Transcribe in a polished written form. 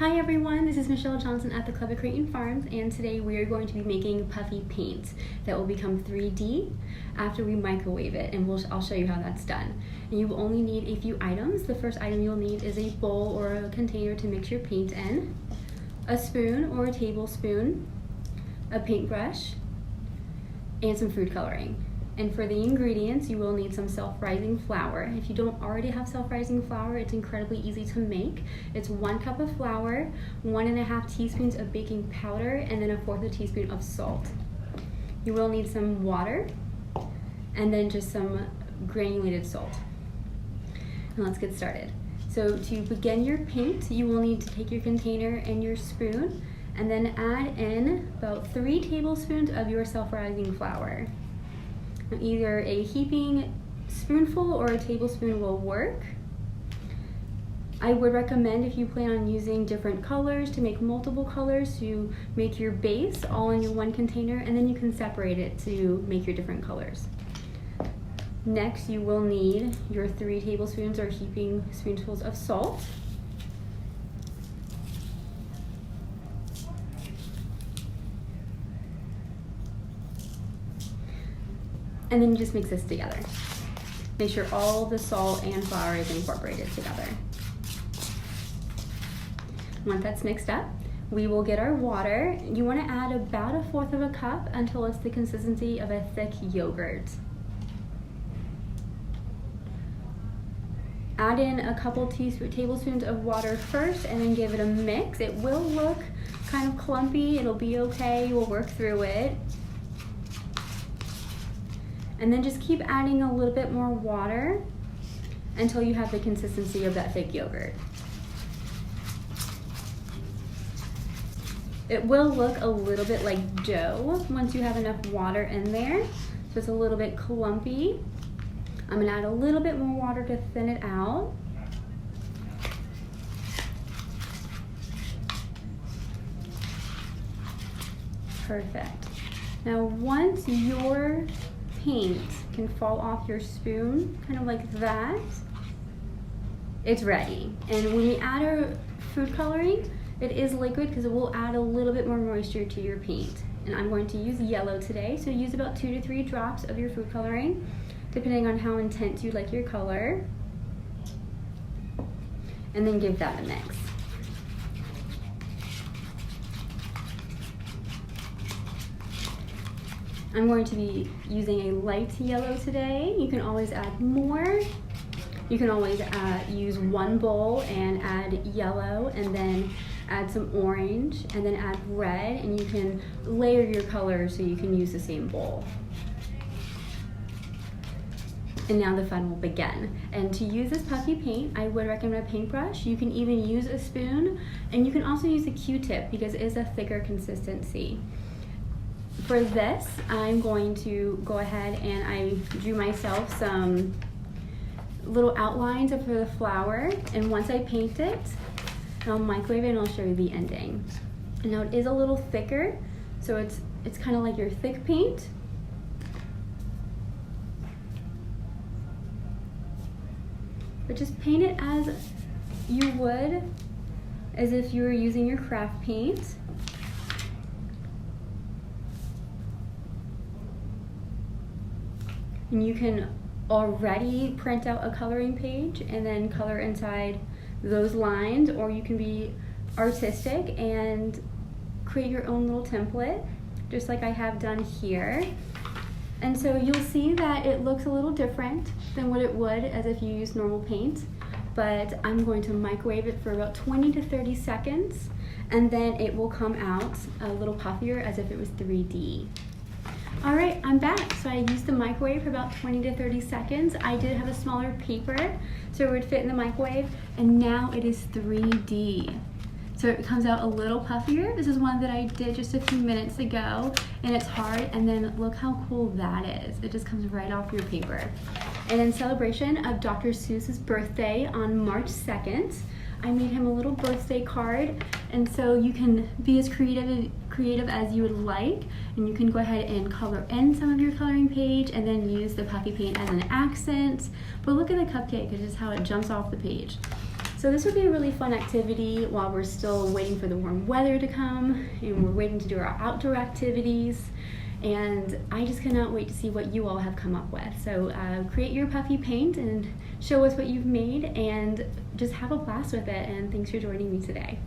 Hi everyone, this is Michelle Johnson at the Club of Creighton Farms, and today we are going to be making puffy paint that will become 3D after we microwave it, and I'll show you how that's done. And you will only need a few items. The first item you'll need is a bowl or a container to mix your paint in, a spoon or a tablespoon, a paintbrush, and some food coloring. And for the ingredients, you will need some self-rising flour. If you don't already have self-rising flour, it's incredibly easy to make. It's 1 cup of flour, 1.5 teaspoons of baking powder, and then 1/4 teaspoon of salt. You will need some water, and then just some granulated salt. And let's get started. So to begin your paint, you will need to take your container and your spoon, and then add in about 3 tablespoons of your self-rising flour. Either a heaping spoonful or a tablespoon will work. I would recommend, if you plan on using different colors, to make multiple colors to make your base all in your one container, and then you can separate it to make your different colors. Next, you will need your 3 tablespoons or heaping spoonfuls of salt. And then you just mix this together. Make sure all the salt and flour is incorporated together. Once that's mixed up, we will get our water. You want to add about 1/4 cup until it's the consistency of a thick yogurt. Add in a couple tablespoons of water first and then give it a mix. It will look kind of clumpy. It'll be okay. We'll work through it. And then just keep adding a little bit more water until you have the consistency of that thick yogurt. It will look a little bit like dough once you have enough water in there. So it's a little bit clumpy. I'm gonna add a little bit more water to thin it out. Perfect. Now once your paint can fall off your spoon, kind of like that, it's ready. And when we add our food coloring, it is liquid because it will add a little bit more moisture to your paint. And I'm going to use yellow today, so use about 2 to 3 drops of your food coloring, depending on how intense you like your color. And then give that a mix. I'm going to be using a light yellow today. You can always add more. You can always use 1 bowl and add yellow, and then add some orange, and then add red, and you can layer your colors so you can use the same bowl. And now the fun will begin. And to use this puffy paint, I would recommend a paintbrush. You can even use a spoon, and you can also use a Q-tip because it is a thicker consistency. For this, I'm going to go ahead and I drew myself some little outlines for the flour, and once I paint it, I'll microwave it and I'll show you the ending. And now it is a little thicker, so it's kind of like your thick paint. But just paint it as you would, as if you were using your craft paint. And you can already print out a coloring page and then color inside those lines, or you can be artistic and create your own little template, just like I have done here. And so you'll see that it looks a little different than what it would as if you used normal paint, but I'm going to microwave it for about 20 to 30 seconds, and then it will come out a little puffier as if it was 3D. All right, I'm back. So I used the microwave for about 20 to 30 seconds. I did have a smaller paper, so it would fit in the microwave, and now it is 3D. So it comes out a little puffier. This is one that I did just a few minutes ago, and it's hard, and then look how cool that is. It just comes right off your paper. And in celebration of Dr. Seuss's birthday on March 2nd, I made him a little birthday card, and so you can be as creative as you would like, and you can go ahead and color in some of your coloring page and then use the puffy paint as an accent. But look at the cupcake, it's just how it jumps off the page. So this would be a really fun activity while we're still waiting for the warm weather to come and we're waiting to do our outdoor activities. And I just cannot wait to see what you all have come up with. So create your puffy paint and show us what you've made, and just have a blast with it. And thanks for joining me today.